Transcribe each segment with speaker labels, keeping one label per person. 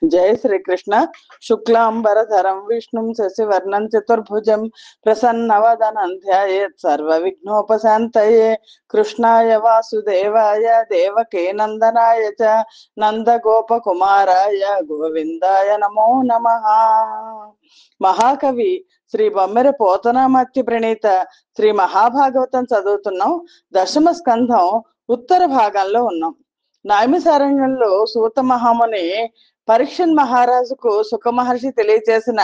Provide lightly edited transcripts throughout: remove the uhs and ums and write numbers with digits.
Speaker 1: జయ శ్రీకృష్ణ. శుక్లాంబరధరం విష్ణుం శశివర్ణం చతుర్భుజం ప్రసన్నవదనం ధ్యాయేత్ సర్వ విఘ్నోపశాంతయే. కృష్ణాయ వాసుదేవాయ దేవకే నందనాయ చ నందగోపకుమారాయ గోవిందాయ నమో నమః. మహాకవి శ్రీ బొమ్మెర పోతనామాత్య ప్రణీత శ్రీ మహాభాగవతం చదువుతున్నాం. దశమ స్కంధం ఉత్తర భాగంలో ఉన్నాం. నైమిసారణ్యంలో సూత మహాముని పరీక్షన్ మహారాజుకు సుఖ మహర్షి తెలియజేసిన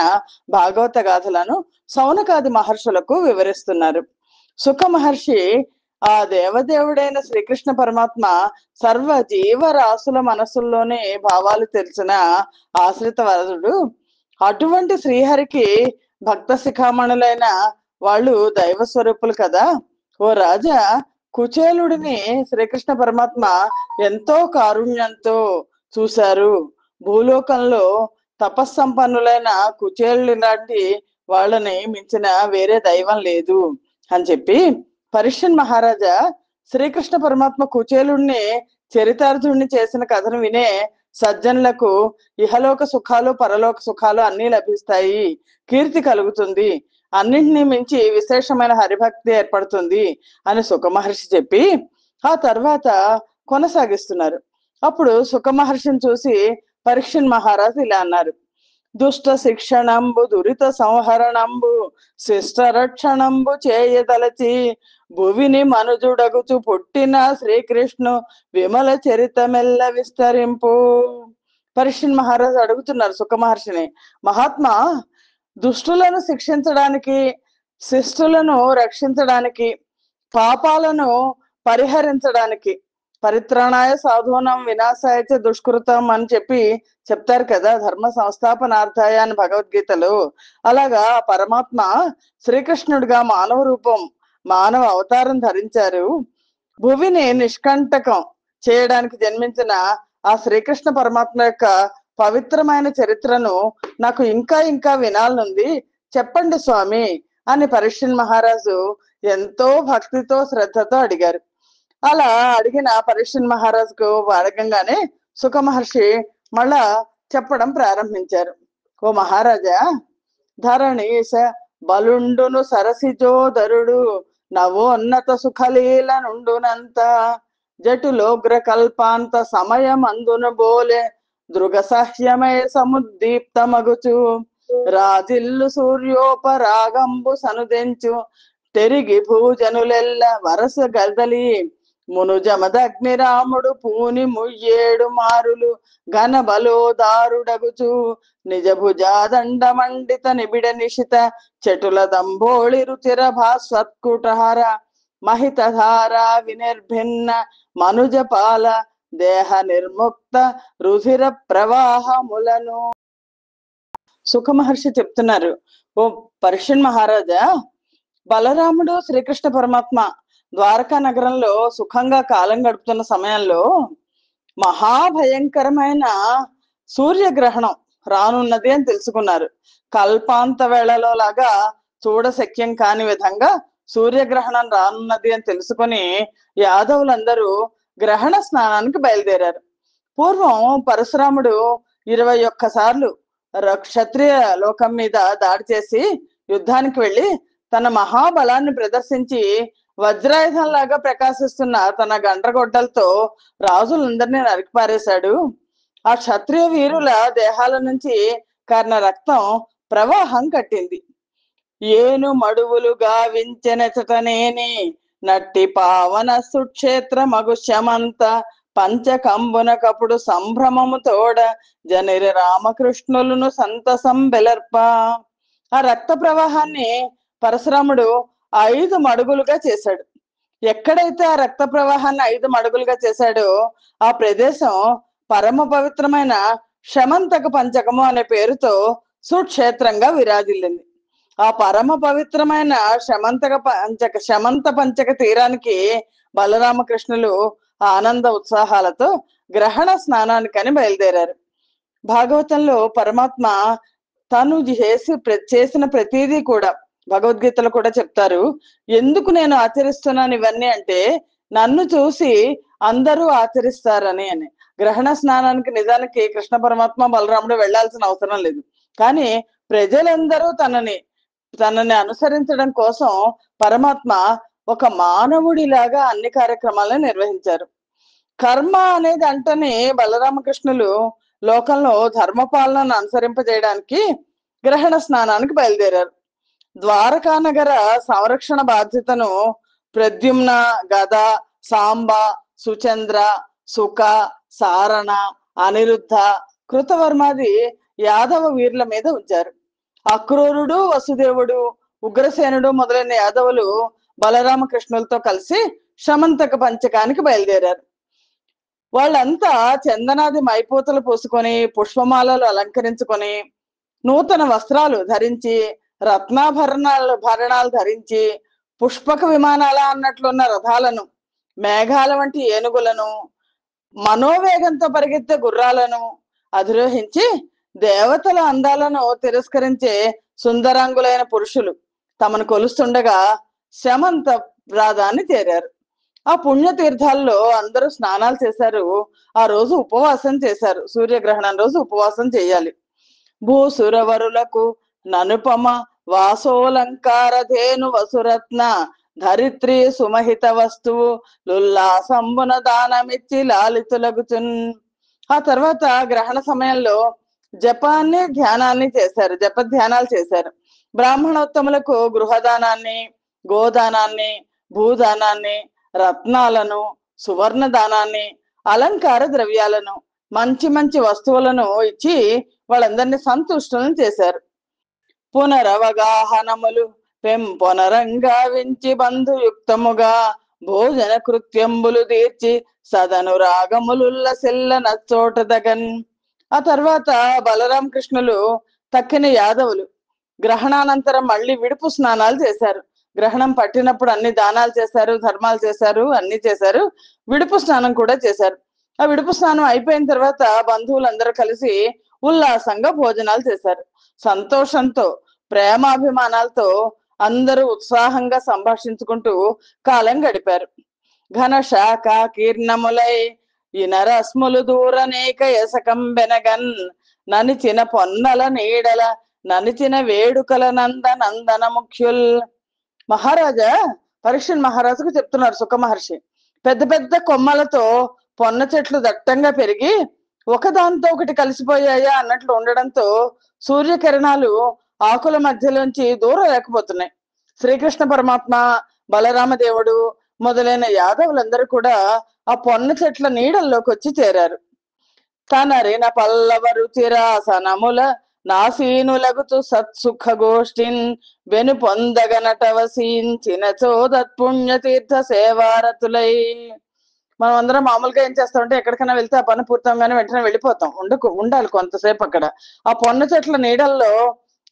Speaker 1: భాగవత గాథలను సౌనకాది మహర్షులకు వివరిస్తున్నారు. సుఖ మహర్షి ఆ దేవదేవుడైన శ్రీకృష్ణ పరమాత్మ సర్వ జీవరాశుల మనస్సుల్లోనే భావాలు తెలిసిన ఆశ్రిత వరదుడు. అటువంటి శ్రీహరికి భక్త శిఖామణులైన వాళ్ళు దైవ స్వరూపులు కదా. ఓ రాజా, కుచేలుడిని శ్రీకృష్ణ పరమాత్మ ఎంతో కారుణ్యంతో చూశారు. భూలోకంలో తపస్సంపన్నులైన కుచేలుడి లాంటి వాళ్ళని మించిన వేరే దైవం లేదు అని చెప్పి పరీక్షన్ మహారాజా శ్రీకృష్ణ పరమాత్మ కుచేలుడిని చరితార్థుడిని చేసిన కథను వినే సజ్జనులకు ఇహలోక సుఖాలు పరలోక సుఖాలు అన్ని లభిస్తాయి, కీర్తి కలుగుతుంది, అన్నింటినీ మించి విశేషమైన హరిభక్తి ఏర్పడుతుంది అని సుఖ మహర్షి చెప్పి ఆ తర్వాత కొనసాగిస్తున్నారు. అప్పుడు సుఖ మహర్షిని చూసి పరీక్షన్ మహారాజు ఇలా అన్నారు: దుష్ట శిక్షణంబు దురిత సంహరణంబు శిష్ట రక్షణంబు చేయదలచి భువిని మనుజుడగుచు పుట్టిన శ్రీకృష్ణు విమల చరితమెల్ల విస్తరింపు. పరీక్షన్ మహారాజు అడుగుతున్నారు సుఖ మహర్షిని, మహాత్మా, దుష్టులను శిక్షించడానికి, శిష్టులను రక్షించడానికి, పాపాలను పరిహరించడానికి, పరిత్రాణాయ సాధూనం వినాశాయ చ దుష్కృతం అని చెప్పి చెప్తారు కదా ధర్మ సంస్థాపనార్థాయ అని భగవద్గీతలో. అలాగా పరమాత్మ శ్రీకృష్ణుడిగా మానవ రూపం, మానవ అవతారం ధరించారు. భువిని నిష్కంటకం చేయడానికి జన్మించిన ఆ శ్రీకృష్ణ పరమాత్మ యొక్క పవిత్రమైన చరిత్రను నాకు ఇంకా ఇంకా వినాలనుంది, చెప్పండి స్వామి అని పరీక్షన్ మహారాజు ఎంతో భక్తితో శ్రద్ధతో అడిగారు. అలా అడిగిన పరీక్షన్ మహారాజుకు అడగంగానే సుఖ మహర్షి మళ్ళా చెప్పడం ప్రారంభించారు. ఓ మహారాజా, ధరణీశ బలుండును సరసిజోదరుడు నవోన్నత సుఖలీల నుండునంత జటులోగ్ర కల్పాంత సమయం అందును బోలే దృగసహ్యమై సముద్దీప్తమగుచు రాజిల్లు సూర్యోపరాగంబు సనుదెంచు తెరిగి భూజనులెల్ల వరస గదలి మునుజమదగ్ని రాముడు పూని ముయ్యేడు మారులు ఘన బలోదారుడగుచు నిజ భుజాదండ మండిత నిబిడ నిశిత చటుల దంభోళి రుచిర భాస్వత్కుటహార మహిత ధార వినిర్భిన్న మనుజపాల దేహ నిర్ముక్త రుధిర ప్రవాహములను. సుఖ మహర్షి చెప్తున్నారు, ఓ పరీక్షన్ మహారాజా, బలరాముడు శ్రీకృష్ణ పరమాత్మ ద్వారకా నగరంలో సుఖంగా కాలం గడుపుతున్న సమయంలో మహాభయంకరమైన సూర్యగ్రహణం రానున్నది అని తెలుసుకున్నారు. కల్పాంత వేళలో లాగా చూడశక్యం కాని విధంగా సూర్యగ్రహణం రానున్నది అని తెలుసుకొని యాదవులందరూ గ్రహణ స్నానానికి బయలుదేరారు. పూర్వం పరశురాముడు 21 సార్లు క్షత్రియ లోకం మీద దాడి చేసి యుద్ధానికి వెళ్ళి తన మహాబలాన్ని ప్రదర్శించి వజ్రాయుధంలాగా ప్రకాశిస్తున్న తన గండ్రగొడ్డలతో రాజులందరినీ నరికిపారేశాడు. ఆ క్షత్రియ వీరుల దేహాల నుంచి కారిన రక్తం ప్రవాహం కట్టింది. ఏను మడువులు గావించెనచటనేని నట్టి పావన సుక్షేత్ర మగుష్యమంత పంచకంబునకప్పుడు సంభ్రమము తోడ జనిరి రామకృష్ణులను సంతసం బెలర్ప. ఆ రక్త ప్రవాహాన్ని పరశురాముడు 5 మడుగులుగా చేశాడు. ఎక్కడైతే ఆ రక్త ప్రవాహాన్ని 5 మడుగులుగా చేశాడో ఆ ప్రదేశం పరమ పవిత్రమైన శమంతక పంచకము అనే పేరుతో సుక్షేత్రంగా విరాజిల్లింది. ఆ పరమ పవిత్రమైన శమంత పంచక తీరానికి బలరామకృష్ణులు ఆనంద ఉత్సాహాలతో గ్రహణ స్నానానికని బయలుదేరారు. భాగవతంలో పరమాత్మ తను చేసిన ప్రతిదీ కూడా భగవద్గీతలో కూడా చెప్తారు. ఎందుకు నేను ఆచరిస్తున్నాను ఇవన్నీ అంటే నన్ను చూసి అందరూ ఆచరిస్తారని అని. గ్రహణ స్నానానికి నిజానికి కృష్ణ పరమాత్మ బలరాముడు వెళ్లాల్సిన అవసరం లేదు. కానీ ప్రజలందరూ తనని అనుసరించడం కోసం పరమాత్మ ఒక మానవుడిలాగా అన్ని కార్యక్రమాలను నిర్వహించారు. కర్మ అనేది అంటేనే బలరామకృష్ణులు లోకంలో ధర్మపాలనను అనుసరింపజేయడానికి గ్రహణ స్నానానికి బయలుదేరారు. ద్వారకా నగర సంరక్షణ బాధ్యతను ప్రద్యుమ్న, గద, సాంబ, సుచంద్ర, సుక, సారణ, అనిరుద్ధ, కృతవర్మాది యాదవ వీరుల మీద ఉంచారు. అక్రూరుడు, వసుదేవుడు, ఉగ్రసేనుడు మొదలైన యాదవులు బలరామకృష్ణులతో కలిసి శమంతక పంచకానికి బయలుదేరారు. వాళ్ళంతా చందనాది మైపోతలు పూసుకొని, పుష్పమాలలు అలంకరించుకొని, నూతన వస్త్రాలు ధరించి, భరణాలు ధరించి, పుష్పక విమానాల అన్నట్లున్న రథాలను, మేఘాల వంటి ఏనుగులను, మనోవేగంతో పరిగెత్తే గుర్రాలను అధిరోహించి దేవతల అందాలను తిరస్కరించే సుందరాంగులైన పురుషులు తమను కొలుస్తుండగా శమంత ప్రాదాన్ని చేరారు. ఆ పుణ్యతీర్థాల్లో అందరూ స్నానాలు చేశారు. ఆ రోజు ఉపవాసం చేశారు. సూర్యగ్రహణం రోజు ఉపవాసం చేయాలి. భూసురవరులకు ననుపమ వాసోలంకార ధేను వసురత్న ధరిత్రి సుమహిత వస్తువు లుల్లాసంబున దానమిచ్చి లాలితులగుచున్. ఆ తర్వాత గ్రహణ సమయంలో ధ్యానాన్ని చేశారు. ధ్యానాలు చేశారు. బ్రాహ్మణోత్తములకు గృహదానాన్ని, గోదానాన్ని, భూదానాన్ని, రత్నాలను, సువర్ణ దానాన్ని, అలంకార ద్రవ్యాలను, మంచి మంచి వస్తువులను ఇచ్చి వాళ్ళందరినీ సంతుష్టులను చేశారు. పునరవగాహనములు పెంపొనరంగా వించి బంధుయుక్తముగా భోజన కృత్యంబులు తీర్చి సదనురాగములుల్ల సెల్ల నచ్చోట దగన్. ఆ తర్వాత బలరామకృష్ణులు తక్కిన యాదవులు గ్రహణానంతరం మళ్ళీ విడుపు స్నానాలు చేశారు. గ్రహణం పట్టినప్పుడు అన్ని దానాలు చేశారు, ధర్మాలు చేశారు, అన్ని చేశారు. విడుపు స్నానం కూడా చేశారు. ఆ విడుపు స్నానం అయిపోయిన తర్వాత బంధువులందరూ కలిసి ఉల్లాసంగా భోజనాలు చేశారు. సంతోషంతో, ప్రేమాభిమానాలతో అందరూ ఉత్సాహంగా సంభాషించుకుంటూ కాలం గడిపారు. ఘన శాఖ కీర్ణములై ఇనరస్ములు దూరనేక యసకం బెనగన్ ననిచిన పొన్నల నీడల ననిచిన వేడుకల నందన ముఖ్యుల్. మహారాజా పరీక్షణ్ మహారాజుకు చెప్తున్నారు సుఖ మహర్షి. పెద్ద పెద్ద కొమ్మలతో పొన్న చెట్లు దట్టంగా పెరిగి ఒకదాంతో ఒకటి కలిసిపోయాయా అన్నట్లు ఉండడంతో సూర్యకిరణాలు ఆకుల మధ్యలోంచి దూరం లేకపోతున్నాయి. శ్రీకృష్ణ పరమాత్మ, బలరామదేవుడు మొదలైన యాదవులందరూ కూడా ఆ పొన్న చెట్ల నీడల్లోకి వచ్చి చేరారు. తనరిన పల్లవ రుచిరాసనముల నాసీనులగుతు సత్సుఖ గోష్ఠిన్ వెను పొందగనటవసించిన చోదత్పుణ్యతీర్థ సేవారతులై. మనం అందరం మామూలుగా ఏం చేస్తామంటే ఎక్కడికైనా వెళ్తే ఆ పని పూర్తంగానే వెంటనే వెళ్ళిపోతాం. ఉండాలి కొంతసేపు అక్కడ. ఆ పొన్న చెట్ల నీడల్లో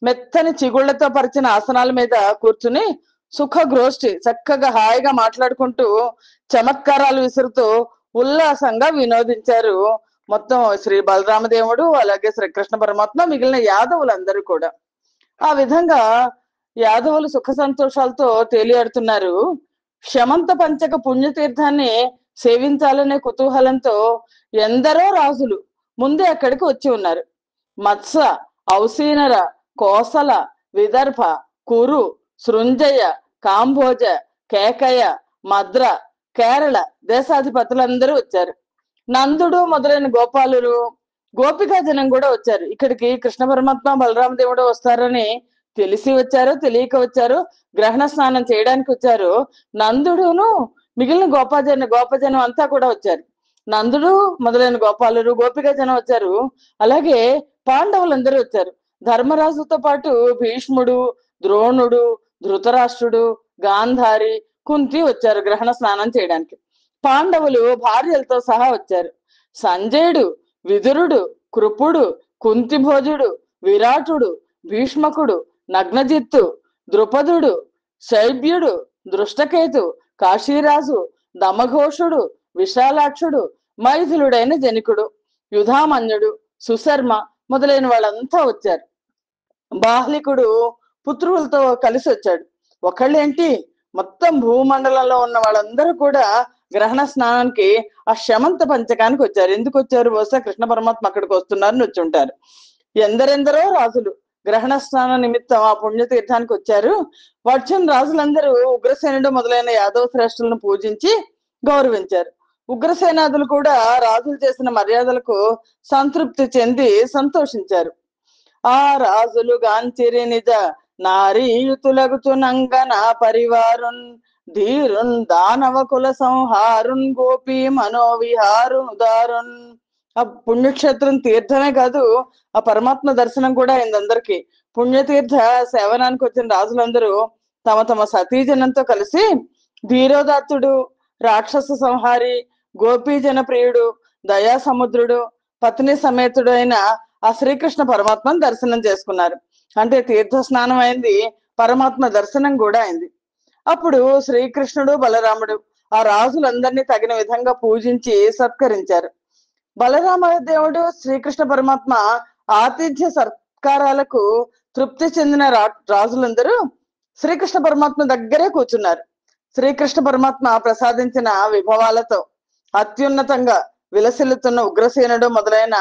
Speaker 1: మెత్తని చిగుళ్లతో పరిచిన ఆసనాల మీద కూర్చుని సుఖ గోష్ఠి చక్కగా హాయిగా మాట్లాడుకుంటూ చమత్కారాలు విసురుతూ ఉల్లాసంగా వినోదించారు మొత్తం శ్రీ బలరామదేవుడు, అలాగే శ్రీకృష్ణ పరమాత్మ, మిగిలిన యాదవులందరూ కూడా. ఆ విధంగా యాదవులు సుఖ సంతోషాలతో తేలియాడుతున్నారు. శమంత పంచక పుణ్యతీర్థాన్ని సేవించాలనే కుతూహలంతో ఎందరో రాజులు ముందే అక్కడికి వచ్చి ఉన్నారు. మత్స, ఔసీనర, కోసల, విదర్భ, కురు, సృంజయ, కాంభోజ, కేకయ, మద్ర, కేరళ దేశాధిపతులందరూ వచ్చారు. నందుడు మొదలైన గోపాలురు, గోపికా జనం కూడా వచ్చారు. ఇక్కడికి కృష్ణ పరమాత్మ, బలరామదేవుడు వస్తారని తెలిసి వచ్చారు, తెలియక వచ్చారు, గ్రహణ స్నానం చేయడానికి వచ్చారు. నందుడును మిగిలిన గోపజనం అంతా కూడా వచ్చారు. నందుడు మొదలైన గోపాలురు, గోపికా జనం వచ్చారు. అలాగే పాండవులందరూ వచ్చారు. ధర్మరాజుతో పాటు భీష్ముడు, ద్రోణుడు, ధృతరాష్ట్రుడు, గాంధారి, కుంతి వచ్చారు గ్రహణ స్నానం చేయడానికి. పాండవులు భార్యలతో సహా వచ్చారు. సంజయుడు, విదురుడు, కృపుడు, కుంతిభోజుడు, విరాటుడు, భీష్మకుడు, నగ్నజిత్తు, ద్రుపదుడు, శైబ్యుడు, దృష్టకేతు, కాశీరాజు, దమఘోషుడు, విశాలాక్షుడు, మైథిలుడైన జనికుడు, యుధామన్యుడు, సుశర్మ మొదలైన వాళ్ళంతా వచ్చారు. బాహ్లికుడు పుత్రులతో కలిసి వచ్చాడు. ఒకళ్ళేంటి, మొత్తం భూమండలంలో ఉన్న వాళ్ళందరూ కూడా గ్రహణ స్నానానికి ఆ శమంత పంచకానికి వచ్చారు. ఎందుకు వచ్చారు? బహుశా కృష్ణ పరమాత్మ అక్కడికి వస్తున్నారని వచ్చి ఉంటారు. ఎందరెందరో రాజులు గ్రహణ స్నాన నిమిత్తం ఆ పుణ్యతీర్థానికి వచ్చారు. వచ్చిన రాజులందరూ ఉగ్రసేనుడు మొదలైన యాదవ శ్రేష్ఠులను పూజించి గౌరవించారు. ఉగ్రసేనాదులు కూడా రాజులు చేసిన మర్యాదలకు సంతృప్తి చెంది సంతోషించారు. ఆ రాజులు గాంచిరి నిజ నారీయుతులగుచునంగన పరివారున్ ధీరున్ దానవ కుల సంహారున్ గోపీ మనోవిహారున్ ఉదారున్. ఆ పుణ్యక్షేత్రం తీర్థమే కాదు, ఆ పరమాత్మ దర్శనం కూడా అయింది అందరికి. పుణ్యతీర్థ సేవనానికి వచ్చిన రాజులందరూ తమ తమ సతీజనంతో కలిసి ధీరోదాత్తుడు, రాక్షస సంహారి, గోపీజన ప్రియుడు, దయా సముద్రుడు, పత్ని సమేతుడు అయిన ఆ శ్రీకృష్ణ పరమాత్మను దర్శనం చేసుకున్నారు. అంటే తీర్థ స్నానం అయింది, పరమాత్మ దర్శనం కూడా అయింది. అప్పుడు శ్రీకృష్ణుడు బలరాముడు ఆ రాజులందరినీ తగిన విధంగా పూజించి సత్కరించారు. బలరామ దేవుడు శ్రీకృష్ణ పరమాత్మ ఆతిథ్య సత్కారాలకు తృప్తి చెందిన రాజులందరూ శ్రీకృష్ణ పరమాత్మ దగ్గరే కూర్చున్నారు. శ్రీకృష్ణ పరమాత్మ ప్రసాదించిన విభవాలతో అత్యున్నతంగా విలసిల్లుతున్న ఉగ్రసేనుడు మొదలైన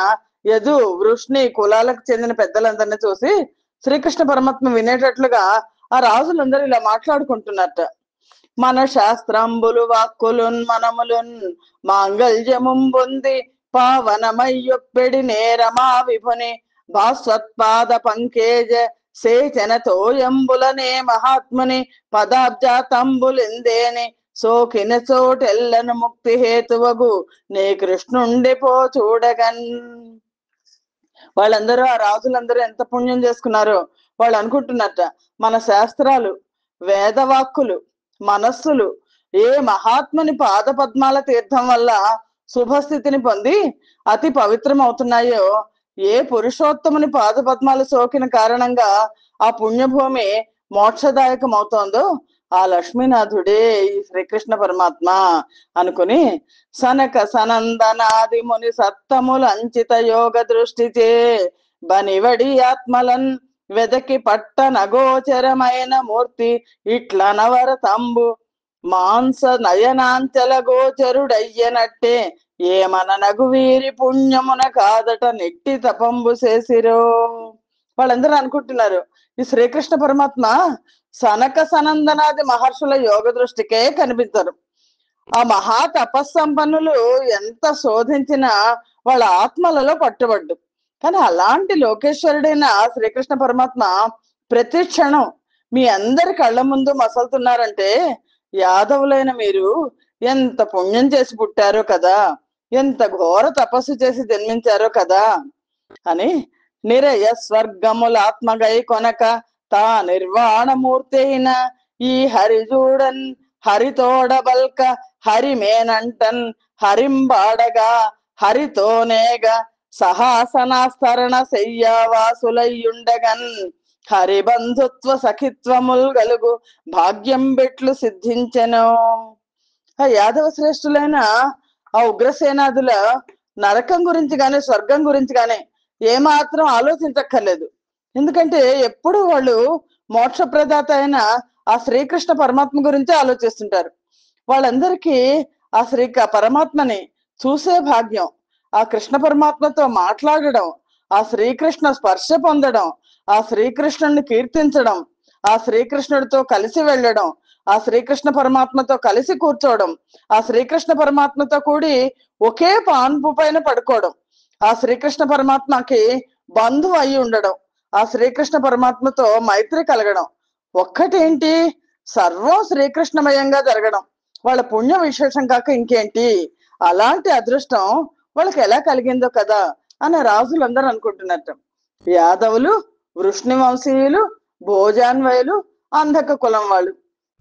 Speaker 1: యదు, వృష్ణి కులాలకు చెందిన పెద్దలందరినీ చూసి శ్రీకృష్ణ పరమాత్మ వినేటట్లుగా ఆ రాజులందరూ ఇలా మాట్లాడుకుంటున్నట్ట. మన శాస్త్రంబులు వాక్కులున్ మనములున్ మాంగళ్యముం పొంది పావనమయ్యొప్పెడి నేరమా విభుని భాస్వత్పాద పంకేజ సేచనతోయంబులనే మహాత్ముని పదాబ్జాతంబులిందేని సోకిన చోటెల్లను ముక్తి హేతువగు నే కృష్ణుండి పో చూడగన్. వాళ్ళందరూ ఆ రాజులందరూ ఎంత పుణ్యం చేసుకున్నారో వాళ్ళు అనుకుంటున్నట్ట, మన శాస్త్రాలు, వేదవాక్కులు, మనస్సులు ఏ మహాత్ముని పాద పద్మాల తీర్థం వల్ల శుభస్థితిని పొంది అతి పవిత్రం అవుతున్నాయో, ఏ పురుషోత్తముని పాద పద్మాలు సోకిన కారణంగా ఆ పుణ్యభూమి మోక్షదాయకం అవుతోందో ఆ లక్ష్మీనాథుడే ఈ శ్రీకృష్ణ పరమాత్మ అనుకుని సనక సనందనాది ముని సత్తముల అంచిత యోగ దృష్టిచే బనివడి ఆత్మలన్ వెదకి పట్ట నగోచరమైన మూర్తి ఇట్ల నవరతంబు మాంస నయనాంచల గోచరుడయ్యనట్టే ఏమన నగు వీరి పుణ్యమున కాదట నెట్టి తపంబు చేసిరో. వాళ్ళందరూ అనుకుంటున్నారు ఈ శ్రీకృష్ణ పరమాత్మ సనక సనందనాది మహర్షుల యోగ దృష్టికే కనిపించరు. ఆ మహా తపస్సంపన్నులు ఎంత శోధించినా వాళ్ళ ఆత్మలలో పట్టుబడ్డు. కానీ అలాంటి లోకేశ్వరుడైన శ్రీకృష్ణ పరమాత్మ ప్రతి క్షణం మీ అందరి కళ్ళ ముందు మసలుతున్నారంటే యాదవులైన మీరు ఎంత పుణ్యం చేసి పుట్టారో కదా, ఎంత ఘోర తపస్సు చేసి జన్మించారో కదా అని నిరయ స్వర్గముల ఆత్మగై కొనక తా నిర్వాణమూర్తి అయిన ఈ హరి చూడన్ హరితోడబల్క హరిమేనంటన్ హరింబాడగా హరితోనేగ సహాసనాస్తరణ శయ్యావాసులయ్యుండగన్ హరిబంధుత్వ సఖిత్వముల్ గలుగు భాగ్యం బెట్లు సిద్ధించెను. ఆ యాదవ శ్రేష్ఠులైన ఆ ఉగ్రసేనాదుల నరకం గురించి గాని స్వర్గం గురించి గాని ఏమాత్రం ఆలోచించక్కర్లేదు. ఎందుకంటే ఎప్పుడు వాళ్ళు మోక్షప్రదాత అయిన ఆ శ్రీకృష్ణ పరమాత్మ గురించి ఆలోచిస్తుంటారు. వాళ్ళందరికీ ఆ పరమాత్మని చూసే భాగ్యం, ఆ కృష్ణ పరమాత్మతో మాట్లాడడం, ఆ శ్రీకృష్ణ స్పర్శ పొందడం, ఆ శ్రీకృష్ణుడిని కీర్తించడం, ఆ శ్రీకృష్ణుడితో కలిసి వెళ్ళడం, ఆ శ్రీకృష్ణ పరమాత్మతో కలిసి కూర్చోవడం, ఆ శ్రీకృష్ణ పరమాత్మతో కూడి ఒకే పాన్పు పైన పడుకోవడం, ఆ శ్రీకృష్ణ పరమాత్మకి బంధువు అయి ఉండడం, ఆ శ్రీకృష్ణ పరమాత్మతో మైత్రి కలగడం, ఒక్కటేంటి సర్వం శ్రీకృష్ణమయంగా జరగడం వాళ్ళ పుణ్య విశేషం కాక ఇంకేంటి. అలాంటి అదృష్టం వాళ్ళకి ఎలా కలిగిందో కదా అని రాజులందరూ అనుకుంటున్నట్టు. యాదవులు, వృష్ణి వంశీయులు, భోజాన్వయులు, అంధక కులం వాళ్ళు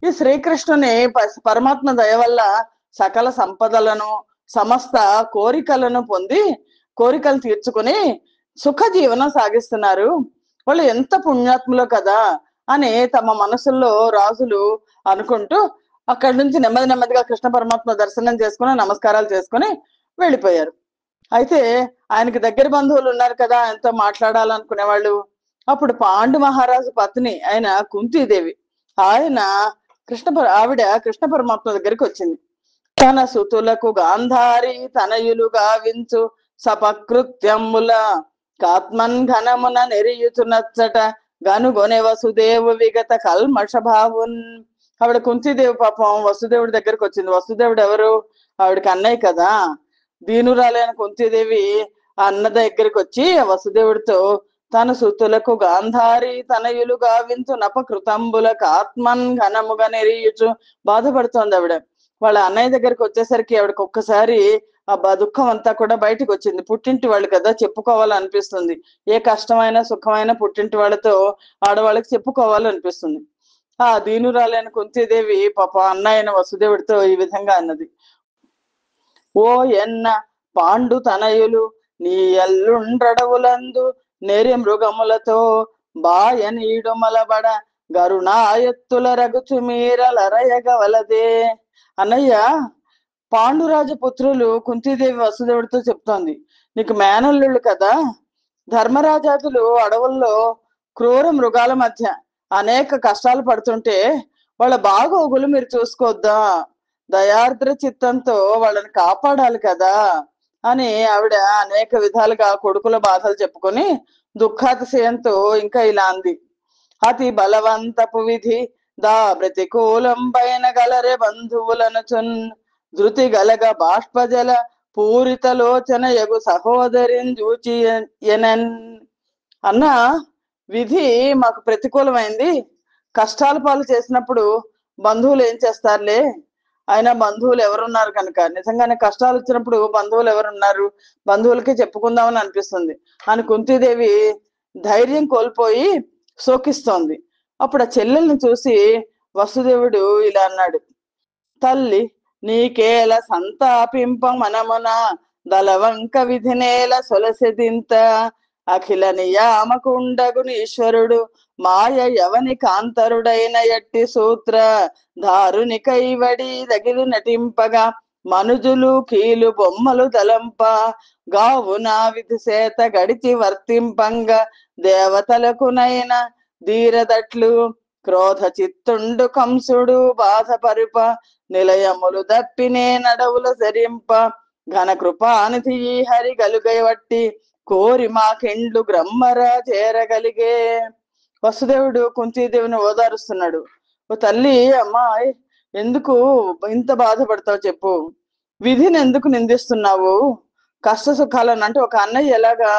Speaker 1: ఈ శ్రీకృష్ణుని పరమాత్మ దయ వల్ల సకల సంపదలను, సమస్త కోరికలను పొంది కోరికలు తీర్చుకుని సుఖ జీవనం సాగిస్తున్నారు. వాళ్ళు ఎంత పుణ్యాత్ములో కదా అని తమ మనసుల్లో రాజులు అనుకుంటూ అక్కడి నుంచి నెమ్మది నెమ్మదిగా కృష్ణ పరమాత్మ దర్శనం చేసుకుని నమస్కారాలు చేసుకుని వెళ్ళిపోయారు. అయితే ఆయనకి దగ్గర బంధువులు ఉన్నారు కదా, ఎంతో మాట్లాడాలనుకునే వాళ్ళు. అప్పుడు పాండు మహారాజు పత్ని ఆయన కుంతీదేవి, ఆవిడ కృష్ణ పరమాత్మ దగ్గరికి వచ్చింది. తన సుతులకు గాంధారి తనయులు గావించు సపకృత్యముల కాత్మన్ ఘనమున నెరియుచునచ్చట గనుగొనె వసుదేవు విగత కల్మష భావున్. ఆవిడ కుంతీదేవి పాపం వసుదేవుడి దగ్గరకు వచ్చింది. వసుదేవుడు ఎవరు? ఆవిడకి అన్నయ్య కదా. దీనురాలైన కుంతీదేవి ఆ అన్న దగ్గరికి వచ్చి వసుదేవుడితో తన సుతులకు గాంధారి తనయులు గావించు నపకృతంబులకు ఆత్మన్ ఘనముగా నెరియుచు బాధపడుతోంది ఆవిడ. వాళ్ళ అన్నయ్య దగ్గరికి వచ్చేసరికి ఆవిడకి ఒక్కసారి ఆ దుఃఖం అంతా కూడా బయటకు వచ్చింది. పుట్టింటి వాళ్ళు కదా, చెప్పుకోవాలనిపిస్తుంది. ఏ కష్టమైన సుఖమైన పుట్టింటి వాళ్ళతో ఆడవాళ్ళకి చెప్పుకోవాలనిపిస్తుంది. ఆ దీనురాలైన కుంతీదేవి పాప అన్నయ్యన వసుదేవుడితో ఈ విధంగా అన్నది. ఓ ఎన్న పాండు తనయులు నీ ఎల్లుండ్రడవులందు నేరి మృగములతో బాయ నీడుమలబడ గరుణాయత్తుల రగుచు మీరలరయగవలదే. అన్నయ్య, పాండురాజ పుత్రులు కుంతీదేవి వసుదేవుడితో చెప్తోంది, నీకు మేనల్లుళ్ళు కదా. ధర్మరాజాదులు అడవుల్లో క్రూర మృగాల మధ్య అనేక కష్టాలు పడుతుంటే వాళ్ళ బాగోగులు మీరు చూసుకోవద్దా? దయార్ద్ర చిత్తంతో వాళ్ళని కాపాడాలి కదా అని ఆవిడ అనేక విధాలుగా కొడుకుల బాధలు చెప్పుకొని దుఃఖాతిశయంతో ఇంకా ఇలా అంది. అతి బలవంతపు విధి దా ప్రతికూలం పైన గలరే బంధువులనుచున్ ధృతి గలగ బాష్పజల పూరితలోచన యగు సహోదరిని చూచి ఎనన్. అన్న, విధి మాకు ప్రతికూలమైంది. కష్టాల పాలు చేసినప్పుడు బంధువులు ఏం చేస్తారులే, అయినా బంధువులు ఎవరున్నారు కనుక. నిజంగానే కష్టాలు వచ్చినప్పుడు బంధువులు ఎవరున్నారు, బంధువులకి చెప్పుకుందామని అనిపిస్తుంది అని కుంతీదేవి ధైర్యం కోల్పోయి శోకిస్తోంది. అప్పుడు ఆ చెల్లెల్ని చూసి వసుదేవుడు ఇలా అన్నాడు. తల్లి నీకేల సంతాపింప మనమున దళవంక విధినేల సొలసెదింత అఖిల నియామకుండగుని ఈశ్వరుడు మాయ యవని కాంతరుడైన ఎట్టి సూత్ర దారుని కైవడి దగిలి నటింపగా మనుజులు కీలు బొమ్మలు తలంప గావున విధి చేత గడిచి వర్తింపంగ దేవతలకునైన ధీరదట్లు క్రోధ చిత్తుండు కంసుడు బాధపరుప నిలయములు దప్పినే నడవుల సరింప ఘన కృపానిధి హరి గలుగైవట్టి కోరి మాకెండ్లు గ్రమ్మర చేరగలిగే. వసుదేవుడు కుంతీదేవిని ఓదారుస్తున్నాడు. ఓ తల్లి, అమ్మాయి, ఎందుకు ఇంత బాధపడతావు చెప్పు. విధిని ఎందుకు నిందిస్తున్నావు? కష్ట సుఖాలను అంటే ఒక అన్నయ్య ఎలాగా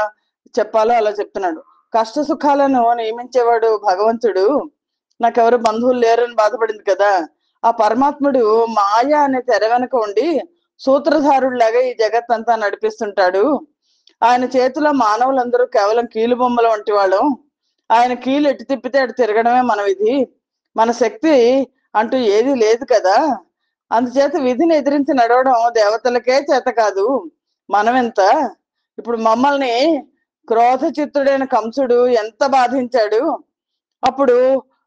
Speaker 1: చెప్పాలో అలా చెప్తున్నాడు. కష్ట సుఖాలను నియమించేవాడు భగవంతుడు. నాకెవరు బంధువులు లేరని బాధపడింది కదా. ఆ పరమాత్ముడు మాయ అనే తెర వెనుక ఉండి సూత్రధారుడిలాగా ఈ జగత్ అంతా నడిపిస్తుంటాడు. ఆయన చేతిలో మానవులందరూ కేవలం కీలు బొమ్మల వంటి వాళ్ళం. ఆయన కీలు ఎటు తిప్పితే అటు తిరగడమే మన విధి. మన శక్తి అంటూ ఏది లేదు కదా. అందుచేత విధిని ఎదిరించి నడవడం దేవతలకే చేత కాదు, మనమెంత. ఇప్పుడు మమ్మల్ని క్రోధ చిత్తుడైన కంసుడు ఎంత బాధించాడు. అప్పుడు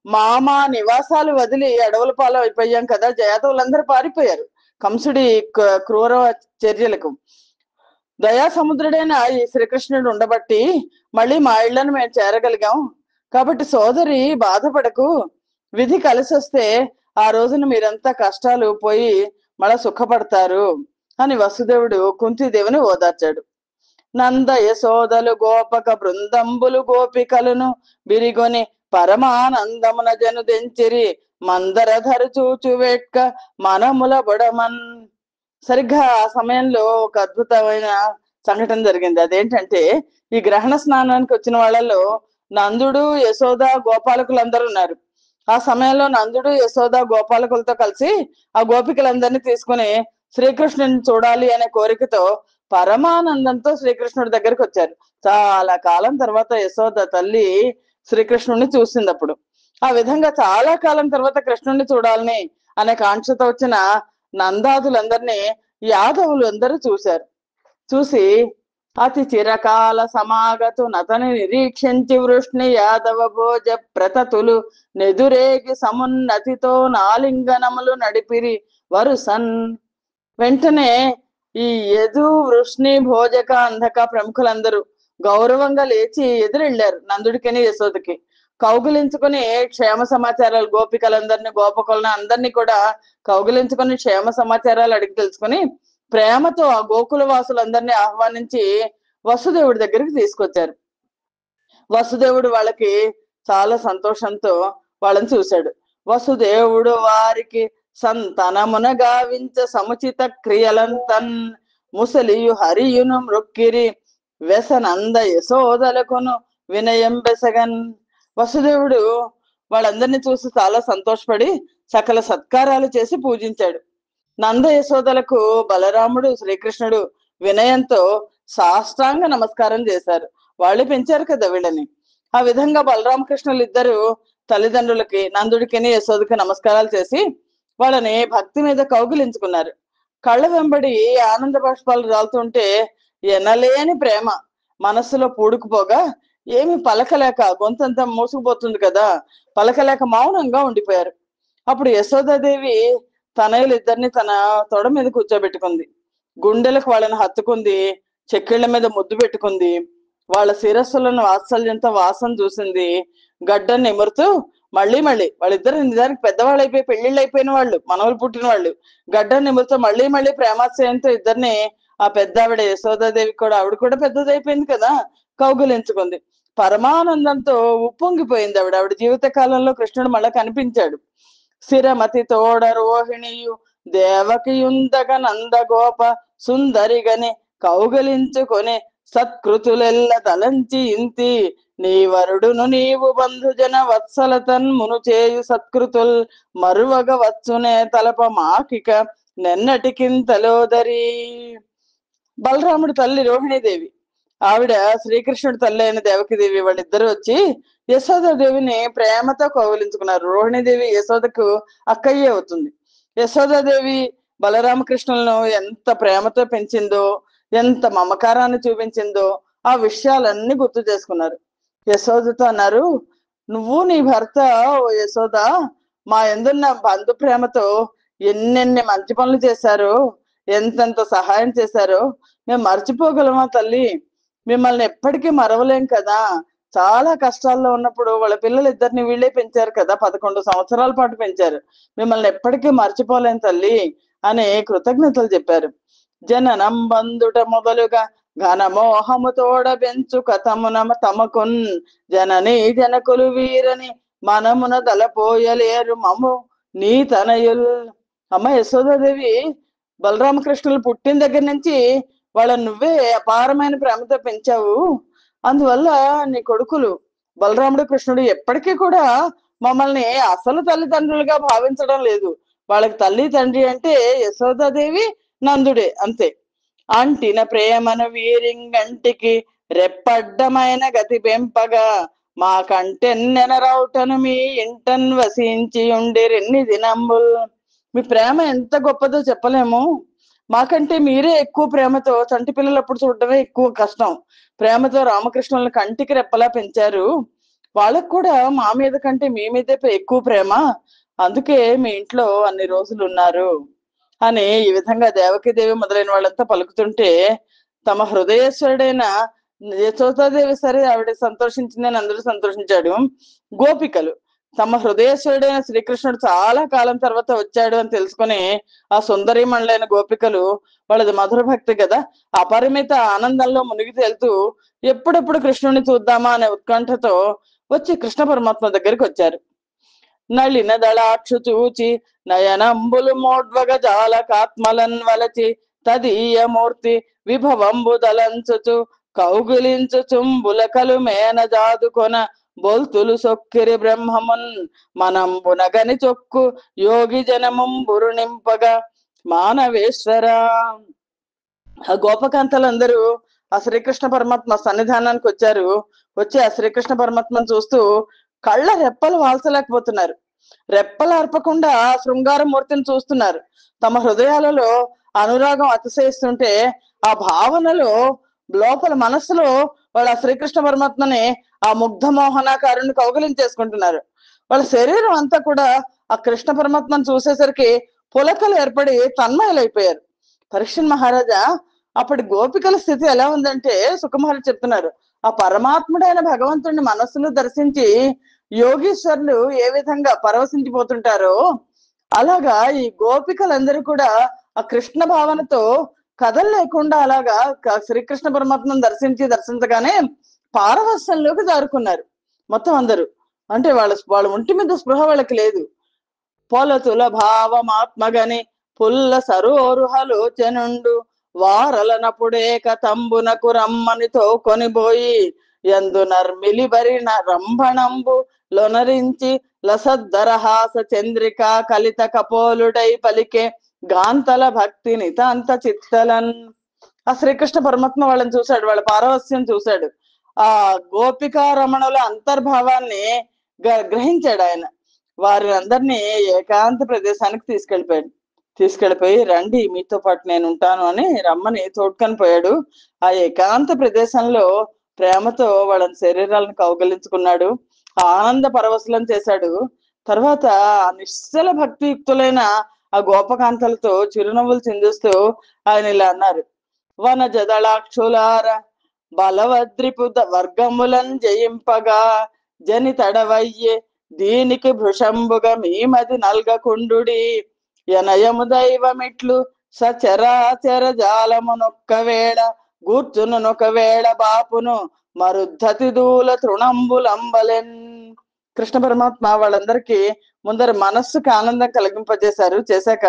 Speaker 1: మా నివాసాలు వదిలి అడవుల పాలు అయిపోయాం కదా. యాదవులందరూ పారిపోయారు కంసుడి క్రూర చర్యలకు. దయా సముద్రుడైన ఈ శ్రీకృష్ణుడు ఉండబట్టి మళ్ళీ మా ఇళ్లను మేము చేరగలిగాం. కాబట్టి సోదరి బాధపడకు. విధి కలిసి వస్తే ఆ రోజున మీరంతా కష్టాలు పోయి మళ్ళా సుఖపడతారు అని వసుదేవుడు కుంతీదేవిని ఓదార్చాడు. నంద యశోదలు గోపక బృందంబులు గోపికలను బిరిగొని పరమానందమున జను దెంచిరి మందరధరు చూచు వేట్క మనముల బొడమన్. సరిగ్గా ఆ సమయంలో ఒక అద్భుతమైన సంఘటన జరిగింది. అదేంటంటే, ఈ గ్రహణ స్నానానికి వచ్చిన వాళ్ళలో నందుడు, యశోద, గోపాలకులందరూ ఉన్నారు. ఆ సమయంలో నందుడు, యశోద, గోపాలకులతో కలిసి ఆ గోపికలందరినీ తీసుకుని శ్రీకృష్ణుని చూడాలి అనే కోరికతో పరమానందంతో శ్రీకృష్ణుడి దగ్గరికి వచ్చారు. చాలా కాలం తర్వాత యశోద తల్లి శ్రీకృష్ణుడిని చూసింది. అప్పుడు ఆ విధంగా చాలా కాలం తర్వాత కృష్ణుడిని చూడాలని అనే కాంక్షతో వచ్చిన నందాదులందరినీ యాదవులు అందరూ చూశారు. చూసి అతి చిరకాల సమాగతు నతని నిరీక్షించి వృష్ణి యాదవ భోజ ప్రతతులు నెదురేగి సమున్నతితో నాలింగనములు నడిపిరి వరుసన్. వెంటనే ఈ యదు, వృష్ణి, భోజక, అంధక ప్రముఖులందరూ గౌరవంగా లేచి ఎదురెళ్ళారు నందుడికని యశోదకి. కౌగిలించుకొని క్షేమ సమాచారాలు, గోపికలందరినీ, గోపకులను అందరినీ కూడా కౌగిలించుకొని క్షేమ సమాచారాలు అడిగి తెలుసుకొని ప్రేమతో ఆ గోకుల వాసులందరినీ ఆహ్వానించి వసుదేవుడి దగ్గరికి తీసుకొచ్చారు. వసుదేవుడు వాళ్ళకి చాలా సంతోషంతో వాళ్ళని చూశాడు. వసుదేవుడు వారికి సంతనమున గావించ సముచిత క్రియలంతన్ ముసలియు హరియును మృక్కిరి వ్యసనంద యశోదలకును వినయం బెసగన్. వసుదేవుడు వాళ్ళందరినీ చూసి చాలా సంతోషపడి సకల సత్కారాలు చేసి పూజించాడు. నంద యశోదలకు బలరాముడు, శ్రీకృష్ణుడు వినయంతో సాష్టాంగ నమస్కారం చేశారు. వాళ్ళు పెంచారు కదా వీళ్ళని. ఆ విధంగా బలరామకృష్ణులు ఇద్దరు తల్లిదండ్రులకి, నందుడికి యశోదకి నమస్కారాలు చేసి వాళ్ళని భక్తి మీద కౌగిలించుకున్నారు. కళ్ళ వెంబడి ఆనంద బాష్పాలు రాలుతుంటే ఎనలేని ప్రేమ మనస్సులో పూడుకుపోగా ఏమి పలకలేక, గొంతంతా మూసుకుపోతుంది కదా, పలకలేక మౌనంగా ఉండిపోయారు. అప్పుడు యశోదాదేవి తనయులు ఇద్దరిని తన తొడ మీద కూర్చోబెట్టుకుంది. గుండెలకు వాళ్ళని హత్తుకుంది, చెక్కిళ్ల మీద ముద్దు పెట్టుకుంది. వాళ్ళ శిరస్సులను వాత్సల్యంతో వాసన చూసింది. గడ్డను నిమురుతూ మళ్ళీ వాళ్ళిద్దరు నిజానికి పెద్దవాళ్ళు అయిపోయి పెళ్లిళ్ళు అయిపోయిన వాళ్ళు, మనవలు పుట్టిన వాళ్ళు. గడ్డను నిమురుతూ మళ్ళీ ప్రేమాశ్రయంతో ఇద్దరిని ఆ పెద్దావిడ యశోదాదేవి కూడా, ఆవిడ కూడా పెద్దదైపోయింది కదా, కౌగులించుకుంది. పరమానందంతో ఉప్పొంగిపోయింది ఆవిడ జీవిత కాలంలో కృష్ణుడు మళ్ళా కనిపించాడు. స్థిరమతి తోడ రోహిణియు దేవకియుందగ నందగోప సుందరిగని కౌగలించుకొని సత్కృతులెల్ల తలంచి ఇంతి నీ వరుడును నీవు బంధుజన వత్సలతన్ మును చేయు సత్కృతుల్ మరువగ వచ్చునే తలప మాకిక నెన్నటికింతలోదరి. బలరాముడి తల్లి రోహిణీదేవి, ఆవిడ శ్రీకృష్ణుడి తల్లి అయిన దేవకిదేవి వాళ్ళిద్దరు వచ్చి యశోదాదేవిని ప్రేమతో కౌగిలించుకున్నారు. రోహిణీదేవి యశోదకు అక్కయ్యే అవుతుంది. యశోదాదేవి బలరామకృష్ణులను ఎంత ప్రేమతో పెంచిందో, ఎంత మమకారాన్ని చూపించిందో ఆ విషయాలన్నీ గుర్తు చేసుకున్నారు. యశోదతో అన్నారు, నువ్వు నీ భర్త ఓ యశోద మా ఎందున్న బంధు ప్రేమతో ఎన్నెన్ని మంచి పనులు చేశారో, ఎంతెంత సహాయం చేశారో మేము మర్చిపోగలమా తల్లి? మిమ్మల్ని ఎప్పటికీ మరవలేం కదా. చాలా కష్టాల్లో ఉన్నప్పుడు వాళ్ళ పిల్లలు ఇద్దరిని వీళ్ళే పెంచారు కదా, 11 సంవత్సరాల పాటు పెంచారు. మిమ్మల్ని ఎప్పటికీ మర్చిపోలేం తల్లి అని కృతజ్ఞతలు చెప్పారు. జననం బంధుట మొదలుగా ఘనమోహము తోడ పెంచు కథమున తమకున్ జనని జనకులు వీరని మనమున దలపోయలేరు మము నీ తనయుల్. అమ్మ యశోదాదేవి బలరామకృష్ణులు పుట్టిన దగ్గర నుంచి వాళ్ళని నువ్వే అపారమైన ప్రేమతో పెంచావు. అందువల్ల నీ కొడుకులు బలరాముడు, కృష్ణుడు ఎప్పటికీ కూడా మమ్మల్ని అసలు తల్లిదండ్రులుగా భావించడం లేదు. వాళ్ళకి తల్లి తండ్రి అంటే యశోదాదేవి, నందుడే, అంతే. అంటిన ప్రేమను వీరింగంటికి రెప్పడ్డమైన గతి పెంపగా మా కంటెన్నెనరౌటను మీ ఇంటన్ వసించి ఉండిరెన్ని దినంబుల్. మీ ప్రేమ ఎంత గొప్పదో చెప్పలేము. మాకంటే మీరే ఎక్కువ ప్రేమతో, చంటి పిల్లలప్పుడు చూడటమే ఎక్కువ కష్టం, ప్రేమతో రామకృష్ణులను కంటికి రెప్పలా పెంచారు. వాళ్ళకు కూడా మా మీద కంటే మీ మీదే ఎక్కువ ప్రేమ, అందుకే మీ ఇంట్లో అన్ని రోజులు ఉన్నారు అని ఈ విధంగా దేవకీదేవి మొదలైన వాళ్ళంతా పలుకుతుంటే తమ హృదయేశ్వరుడైన యశోదాదేవి సరే ఆవిడ సంతోషించిందని అందరూ సంతోషించాడు. గోపికలు తమ హృదయేశ్వరుడైన శ్రీకృష్ణుడు చాలా కాలం తర్వాత వచ్చాడు అని తెలుసుకొని ఆ సుందరీమణులైన గోపికలు, వాళ్ళది మధుర భక్తి కదా, అపరిమిత ఆనందంలో మునిగి తేలుతూ ఎప్పుడెప్పుడు కృష్ణుడిని చూద్దామా అనే ఉత్కంఠతో వచ్చి కృష్ణ పరమాత్మ దగ్గరికి వచ్చారు. నళిన దళాక్షు చూచి నయనంబులు మోడ్వగ జాలకాత్మలన్ వలచి తదీయ మూర్తి విభవంబు దలంచుచు కౌగులించు చుంబులకలు మేన జాదుకొన బొల్తులు సొక్కిరి బ్రహ్మమున్ మనంబునగని చొక్కు యోగి జనముంబురు నింపగా మానవేశ్వర. ఆ గోపకాంతలందరూ ఆ శ్రీకృష్ణ పరమాత్మ సన్నిధానానికి వచ్చారు. వచ్చి ఆ శ్రీకృష్ణ పరమాత్మను చూస్తూ కళ్ళ రెప్పలు వాల్చలేకపోతున్నారు. రెప్పలు అర్పకుండా శృంగారమూర్తిని చూస్తున్నారు. తమ హృదయాలలో అనురాగం అతిశయిస్తుంటే ఆ భావనలో లోపల మనస్సులో వాళ్ళ శ్రీకృష్ణ పరమాత్మని ఆ ముగ్ధ మోహనాకారుని కౌగిలించేసుకుంటున్నారు. వాళ్ళ శరీరం అంతా కూడా ఆ కృష్ణ పరమాత్మను చూసేసరికి పులకలు ఏర్పడి తన్మయులైపోయారు. పరీక్షణ్ మహారాజా, అప్పటి గోపికల స్థితి ఎలా ఉందంటే సుఖమహర్షి చెప్తున్నారు, ఆ పరమాత్ముడైన భగవంతుడిని మనస్సులో దర్శించి యోగీశ్వరులు ఏ విధంగా పరవశించిపోతుంటారో అలాగా ఈ గోపికలందరూ కూడా ఆ కృష్ణ భావనతో కదలలేకుండా అలాగా శ్రీకృష్ణ పరమాత్మను దర్శించగానే పారవస్యంలోకి జారుకున్నారు మొత్తం అందరూ. అంటే వాళ్ళ ఒంటి మీద స్పృహ వాళ్ళకి లేదు. పొలతుల భావమాత్మగని పుల్ల సరోరుహలోచనుండు వారలనపుడేక తంబునకు రమ్మనితో కొనిబోయి ఎందు నర్మిలి బరిన రంభణంబు లొనరించి లసద్దరహాస చంద్రిక కలిత కపోలుడై పలికే గాంతల భక్తి నితాంత చిత్తలన్. ఆ శ్రీకృష్ణ పరమాత్మ వాళ్ళని చూశాడు, వాళ్ళ పారవస్యం చూశాడు, ఆ గోపికా రమణుల అంతర్భావాన్ని గ్రహించాడు ఆయన. వారి అందరినీ ఏకాంత ప్రదేశానికి తీసుకెళ్ళిపోయి రండి మీతో పాటు నేను ఉంటాను అని రమ్మని తోడ్కొని పోయాడు. ఆ ఏకాంత ప్రదేశంలో ప్రేమతో వాళ్ళ శరీరాలను కౌగలించుకున్నాడు, ఆనంద పరవశులను చేశాడు. తర్వాత నిశ్చల భక్తియుక్తులైన ఆ గోపకాంతలతో చిరునవ్వులు చిందిస్తూ ఆయన ఇలా అన్నారు: వన జదళాక్షులార బలవద్రిపు వర్గములను జయింపగా జని తడవయ్యే దీనికి భృషంబుగా మీమది నల్గకుండుడి యనయము దైవమిట్లు సచరాచర జాలమునొక్క వేళ గూర్చునొక వేళ బాపును మరుద్ధతి దూల తృణంబులంబలెన్. కృష్ణ పరమాత్మ వాళ్ళందరికీ ముందర మనస్సుకు ఆనందం చేశాక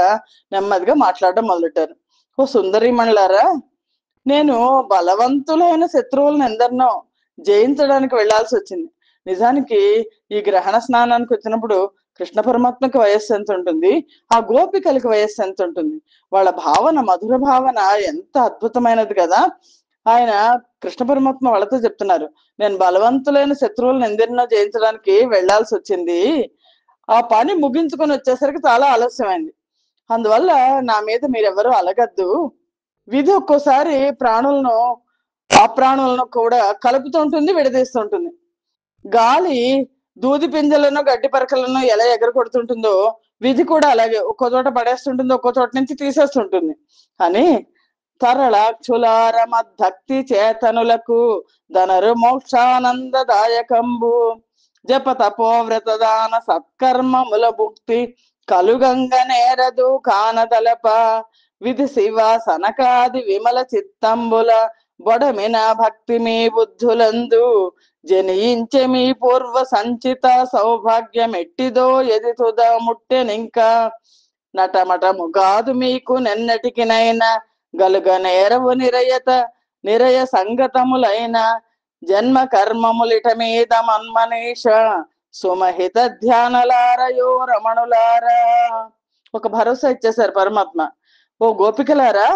Speaker 1: నెమ్మదిగా మాట్లాడడం మొదలెట్టారు. ఓ సుందరీమణులారా, నేను బలవంతులైన శత్రువులను ఎందరినో జయించడానికి వెళ్లాల్సి వచ్చింది. నిజానికి ఈ గ్రహణ స్నానానికి వచ్చినప్పుడు కృష్ణ పరమాత్మకి వయస్సు ఎంత ఉంటుంది, ఆ గోపికలకి వయస్సు ఎంత ఉంటుంది, వాళ్ళ భావన మధుర భావన ఎంత అద్భుతమైనది కదా. ఆయన కృష్ణ పరమాత్మ వాళ్ళతో చెప్తున్నారు, నేను బలవంతులైన శత్రువులను ఎందరినో జయించడానికి వెళ్లాల్సి వచ్చింది. ఆ పని ముగించుకొని వచ్చేసరికి చాలా ఆలస్యమైంది. అందువల్ల నా మీద మీరెవరూ అలగద్దు. విధి ఒక్కోసారి ప్రాణులను అప్రాణులను కూడా కలుపుతూ ఉంటుంది, విడదీస్తుంటుంది. గాలి దూది పింజలను గడ్డి పరకలను ఎలా ఎగరగొడుతుంటుందో విధి కూడా అలాగే ఒక్కో చోట పడేస్తుంటుంది, ఒక్కో చోట నుంచి తీసేస్తుంటుంది. అని తరళాక్షులార మద్భక్తి చేతనులకు ధనరు మోక్షానందదాయకంబు జప తపోవ్రతదాన సత్కర్మముల భుక్తి కలుగంగ నేరదు కానదలప విధి శివ సనకాది విమల చిత్తంబుల బొడమిన భక్తి మీ బుద్ధులందు జనించె మీ పూర్వ సంచిత సౌభాగ్యం ఎట్టిదో ఎది తుద ముట్టెనింకా నటమటము కాదు మీకు నెన్నటికినైనా గలుగ నేరవు నిరయ సంగతములైన జన్మ కర్మములిట మీద మన్మనీష సుమహిత ధ్యానలారయో రమణులారా. ఒక భరోసా ఇచ్చేశారు పరమాత్మ. ఓ గోపికలారా,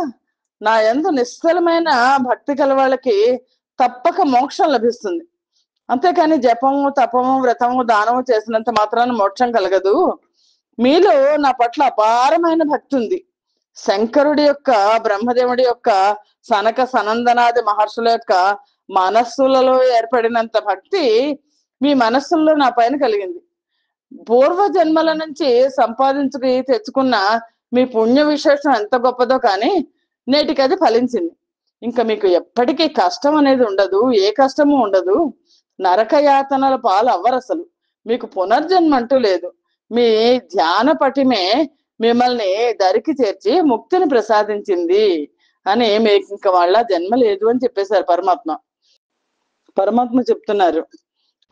Speaker 1: నా యందు నిశ్చలమైన భక్తి కల వాళ్ళకి తప్పక మోక్షం లభిస్తుంది. అంతేకాని జపము తపము వ్రతము దానము చేసినంత మాత్రాన మోక్షం కలగదు. మీలో నా పట్ల అపారమైన భక్తి ఉంది. శంకరుడి యొక్క, బ్రహ్మదేవుడి యొక్క, సనక సనందనాది మహర్షుల యొక్క మనస్సులలో ఏర్పడినంత భక్తి మీ మనస్సుల్లో నా పైన కలిగింది. పూర్వ జన్మల నుంచి సంపాదించుకు తెచ్చుకున్న మీ పుణ్య విశేషం ఎంత గొప్పదో కానీ నేటికి అది ఫలించింది. ఇంకా మీకు ఎప్పటికీ కష్టం అనేది ఉండదు, ఏ కష్టము ఉండదు. నరకయాతనల పాలు అవ్వరు. అసలు మీకు పునర్జన్మ అంటూ లేదు. మీ ధ్యాన పటిమే మిమ్మల్ని దరికి చేర్చి ముక్తిని ప్రసాదించింది అని మీకు ఇంకా వాళ్ళ జన్మ లేదు అని చెప్పేశారు పరమాత్మ. పరమాత్మ చెప్తున్నారు,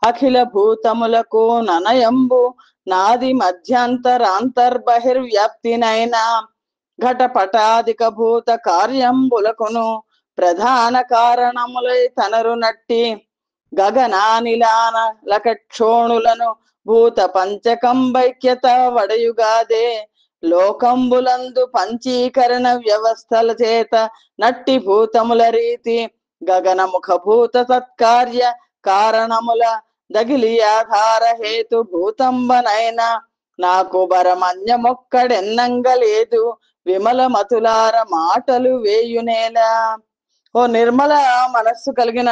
Speaker 1: అఖిల భూతములకు ననయంబు నాది మధ్యంతరాంతర్బహిర్వ్యాప్తినైనా ఘటపటాధిక భూత కార్యంబులకును ప్రధాన కారణములై తనరు నట్టి గగనానిలాన లకక్షోణులను భూత పంచకంబైక్యత వడయుగాదే లోకంబులందు పంచీకరణ వ్యవస్థల చేత నట్టి భూతముల రీతి గగనముఖ భూత సత్కార్య కారణముల దగిలి ఆధార హేతు భూతంబనైనా నాకు బరమన్యమొక్కడెన్నంగలేదు విమల మతులార మాటలు వేయునేలా. ఓ నిర్మల మనస్సు కలిగిన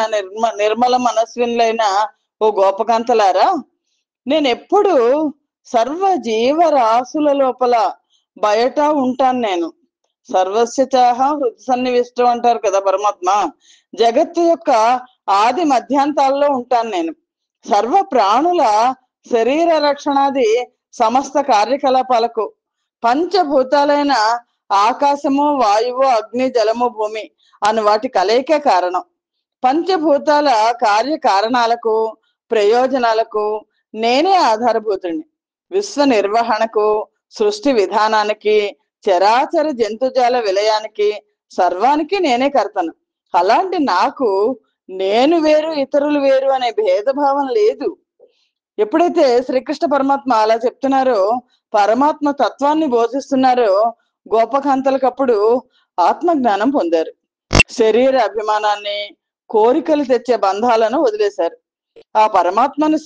Speaker 1: నిర్మల మనస్సులైన ఓ గోపకాంతలారా, నేను ఎప్పుడు సర్వ జీవరాశుల లోపల బయట ఉంటాను. నేను సర్వస్య చాహ హృదయ సన్నివిష్టం అంటారు కదా పరమాత్మ. జగత్తు యొక్క ఆది మధ్యాంతాల్లో ఉంటాను నేను. సర్వ ప్రాణుల శరీర రక్షణాది సమస్త కార్యకలాపాలకు పంచభూతాలైన ఆకాశము, వాయువు, అగ్ని, జలము, భూమి అను వాటి కలయికే కారణం. పంచభూతాల కార్యకారణాలకు, ప్రయోజనాలకు నేనే ఆధారభూతుడిని. విశ్వ నిర్వహణకు, సృష్టి విధానానికి, చరాచర జంతుజాల విలయానికి, సర్వానికి నేనే కర్తను. అలాంటి నాకు నేను వేరు, ఇతరులు వేరు అనే భేదభావం లేదు. ఎప్పుడైతే శ్రీకృష్ణ పరమాత్మ అలా చెప్తున్నారో, పరమాత్మ తత్వాన్ని బోధిస్తున్నారో, గోపకాంతలకప్పుడు ఆత్మజ్ఞానం పొందారు. శరీర అభిమానాన్ని, కోరికలు తెచ్చే బంధాలను వదిలేశారు. ఆ పరమాత్మను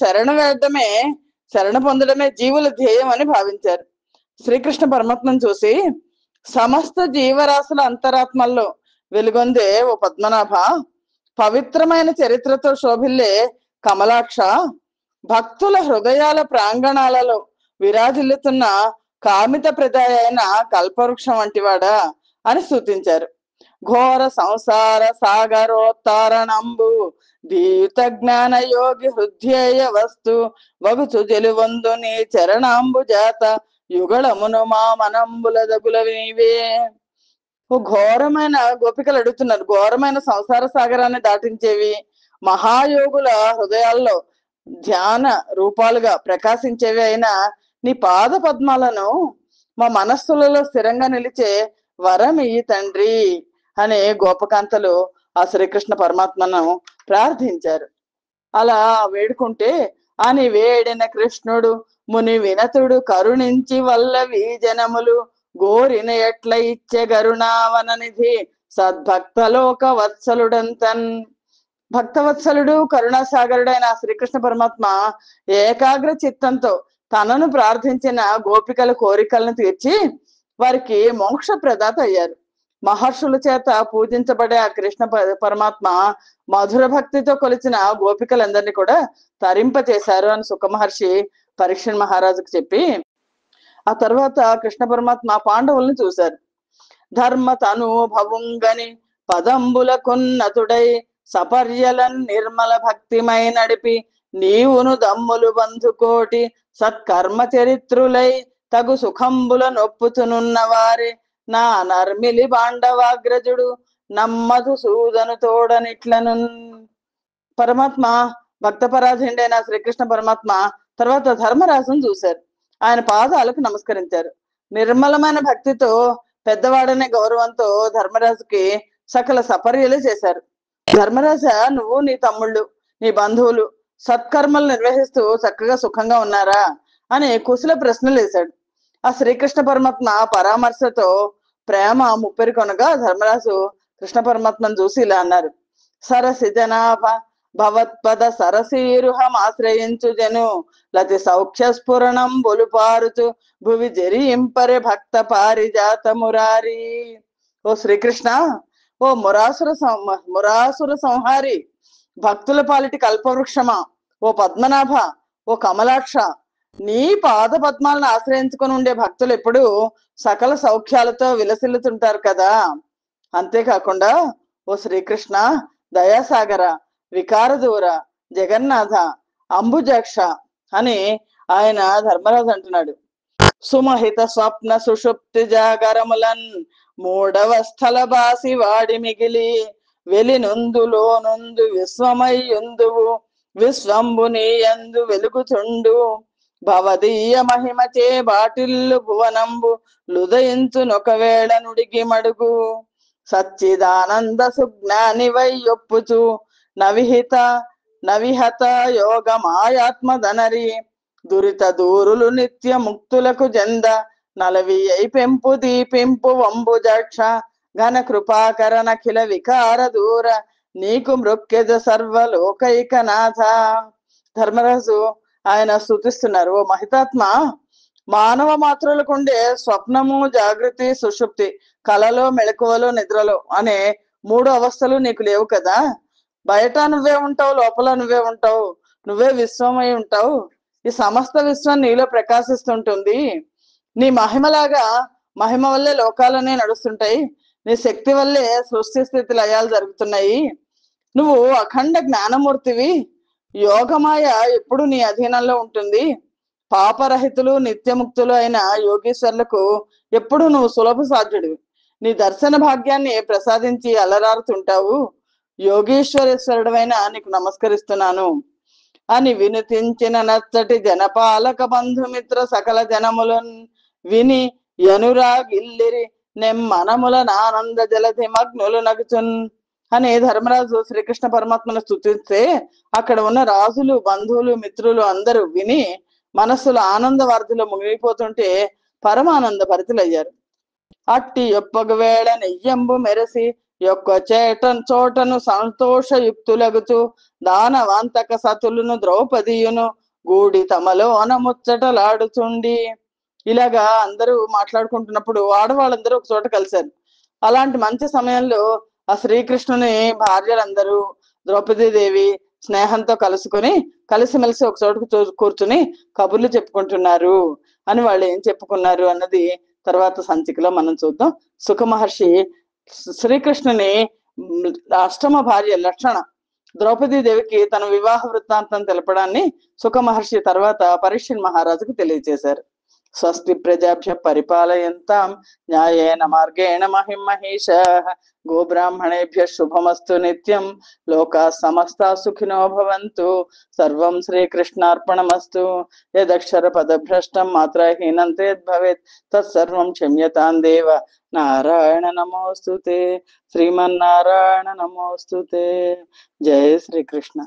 Speaker 1: శరణ పొందడమే జీవుల ధ్యేయం అని భావించారు. శ్రీకృష్ణ పరమాత్మను చూసి, సమస్త జీవరాశుల అంతరాత్మల్లో వెలుగొందే ఓ పద్మనాభ, పవిత్రమైన చరిత్రతో శోభిల్లే కమలాక్ష, భక్తుల హృదయాల ప్రాంగణాలలో విరాజిల్లుతున్న కామిత ప్రదాయ అయిన కల్పవృక్షం వంటివాడా అని స్తుతించారు. ఘోర సంసార సాగరోత్తారణంబు దీయుత జ్ఞాన యోగి హృదయ వస్తు వగుచు జలువందు నీ చరణాంబు జాత యుగళమును మా మనంబుల దగుల నీవే. ఓ ఘోరమైన గోపికలు అడుగుతున్నారు, ఘోరమైన సంసార సాగరాన్ని దాటించేవి, మహాయోగుల హృదయాల్లో ధ్యాన రూపాలుగా ప్రకాశించేవి అయిన నీ పాద పద్మాలను మా మనస్సులలో స్థిరంగా నిలిచే వరం ఇయ్యి తండ్రి అనే గోపకాంతలు ఆ శ్రీకృష్ణ పరమాత్మను ప్రార్థించారు. అలా వేడుకుంటే అని వేడిన కృష్ణుడు ముని వినతుడు కరుణించి వల్లవి జనములు గోరిన ఎట్ల ఇచ్చే గరుణావననిధి సద్భక్తలోక వత్సలుడంతన్. భక్తవత్సలుడు, కరుణాసాగరుడైన శ్రీకృష్ణ పరమాత్మ ఏకాగ్ర చిత్తంతో తనను ప్రార్థించిన గోపికల కోరికలను తీర్చి వారికి మోక్ష ప్రదాత అయ్యారు. మహర్షుల చేత పూజించబడే ఆ కృష్ణ పరమాత్మ మధుర భక్తితో కొలిచిన గోపికలందరినీ కూడా తరింపచేశారు అని సుఖ మహర్షి పరీక్ష మహారాజుకు చెప్పి, ఆ తర్వాత కృష్ణ పరమాత్మ పాండవుల్ని చూశారు. ధర్మ తనుభవుంగని పదంబులకున్నతుడై సపర్యలన్ నిర్మల భక్తిమై నడిపి నీవును దమ్ములు బంధుకోటి సత్కర్మ చరిత్రులై తగు సుఖంబుల నొప్పుచునున్న వారి నా నర్మిలి బాండవాగ్రజుడు నమ్మదు సూదను తోడనిట్లను. పరమాత్మ భక్త పరాధీనుడైన శ్రీకృష్ణ పరమాత్మ తర్వాత ధర్మరాజును చూశారు. ఆయన పాదాలకు నమస్కరించారు. నిర్మలమైన భక్తితో, పెద్దవాడనే గౌరవంతో ధర్మరాజుకి సకల సపర్యలు చేశారు. ధర్మరాజ, నువ్వు, నీ తమ్ముళ్ళు, నీ బంధువులు సత్కర్మలు నిర్వహిస్తూ చక్కగా సుఖంగా ఉన్నారా అని కుశల ప్రశ్నలు వేశాడు. ఆ శ్రీకృష్ణ పరమాత్మ పరామర్శతో ప్రేమ ముప్పెరి కొనగా ధర్మరాజు కృష్ణ పరమాత్మను చూసి ఇలా అన్నారు, సరసి జనాభ భవత్పద సరసీరుహం ఆశ్రయించు జను లతి సౌఖ్య స్ఫురణం బొలుపారుచు భువి జరింపరే భక్త పారిజాత మురారి. ఓ శ్రీకృష్ణ, ఓ మురాసుర సంహారి, భక్తుల పాలిటి కల్పవృక్షమా, ఓ పద్మనాభ, ఓ కమలాక్ష, నీ పాద పద్మాలను ఆశ్రయించుకొని ఉండే భక్తులు ఎప్పుడు సకల సౌఖ్యాలతో విలసిల్లుతుంటారు కదా. అంతేకాకుండా ఓ శ్రీకృష్ణ, దయాసాగర, వికార దూర, జగన్నాథ, అంబుజాక్ష అని ఆయన ధర్మరాజు అంటున్నాడు. సుమహిత స్వప్న సుషుప్తి జాగరములన్ మూడవ స్థల బాసి వాడి మిగిలి వెలి నొందులో నొందు విశ్వమై యుందువు విశ్వంబుని యందు వెలుగుచుండు భవదీయ మహిమచే బాటిల్లు భువనంబు లుదయించునొకవేళ నుడిగి మడుగు సచ్చిదానంద సుజ్ఞాని వై ఒప్పుచు నవిహత యోగమాయాత్మదనరి దురిత దూరులు నిత్య ముక్తులకు జంద నలవి అయి పెంపు దీపింపు వంబుజాక్ష ఘన కృపాకరణ ఖిల వికార దూర నీకు మృక్కెద సర్వలోకైకనాథ. ధర్మరాజు ఆయన స్తుతిస్తున్నారు, ఓ మహితాత్మ, మానవ మాత్రులకుండే స్వప్నము, జాగృతి, సుషుప్తి, కలలో, మెళకువలో, నిద్రలో అనే మూడు అవస్థలు నీకు లేవు కదా. బయట నువ్వే ఉంటావు, లోపల నువ్వే ఉంటావు, నువ్వే విశ్వమై ఉంటావు. ఈ సమస్త విశ్వం నీలో ప్రకాశిస్తుంటుంది. నీ మహిమలాగా మహిమ వల్లే లోకాలనే నడుస్తుంటాయి. నీ శక్తి వల్లే సృష్టి స్థితి లయాలు జరుగుతున్నాయి. నువ్వు అఖండ జ్ఞానమూర్తివి. యోగమాయ ఎప్పుడు నీ అధీనంలో ఉంటుంది. పాపరహితులు నిత్యముక్తులు అయిన యోగీశ్వర్లకు ఎప్పుడు నువ్వు సులభ సాధ్యుడివి. నీ దర్శన భాగ్యాన్ని ప్రసాదించి అలరారుతుంటావు. యోగేశ్వరేశ్వరుడైన నీకు నమస్కరిస్తున్నాను అని వినుతించిన నచ్చటి జనపాలక బంధుమిత్ర సకల జనములను విని యనురాగిల్లిరి నెమ్మనముల నానంద జలధి మగ్నులు నగుచున్ అని ధర్మరాజు శ్రీకృష్ణ పరమాత్మను స్తుతిస్తే అక్కడ ఉన్న రాజులు, బంధువులు, మిత్రులు అందరూ విని మనస్సులో ఆనంద వార్తలో మునిగిపోతుంటే పరమానంద భరితులయ్యారు. అట్టి యొప్పగు వేళ నెయ్యంబు మెరసి యొక్క చోటను సంతోషయుక్తులగుచు దానవాంతక సతులను ద్రౌపదియును గూడి తమలో అనముచ్చటలాడుచుండి. ఇలాగా అందరూ మాట్లాడుకుంటున్నప్పుడు ఆడవాళ్ళందరూ ఒక చోట కలిశారు. అలాంటి మంచి సమయంలో ఆ శ్రీకృష్ణుని భార్యలందరూ ద్రౌపదీదేవి స్నేహంతో కలుసుకొని కలిసిమెలిసి ఒక చోటుకు కూర్చుని కబుర్లు చెప్పుకుంటున్నారు అని వాళ్ళు ఏం చెప్పుకున్నారు అన్నది తర్వాత సంచికలో మనం చూద్దాం. సుఖ మహర్షి శ్రీకృష్ణుని అష్టమ భార్య లక్షణ ద్రౌపదీదేవికి తన వివాహ వృత్తాంతం తెలపడాన్ని సుఖ మహర్షి తర్వాత పరీక్షణ్ మహారాజుకు తెలియజేశారు. స్వస్తి ప్రజాభ్య పరిపాలయంతాం న్యాయేన మార్గేణ మహిమహేషాః గోబ్రాహ్మణేభ్య శుభమస్తు నిత్యం లోకా సమస్తా సుఖినో భవంతు. సర్వం శ్రీకృష్ణార్పణమస్తు. యదక్షర పదభ్రష్టం మాత్రహీనం తేద్భవేత్ తత్సర్వం క్షమ్యతాం దేవ. నారాయణ నమోస్తుతే. శ్రీమన్నారాయణ నమోస్తుతే. జయ శ్రీకృష్ణ.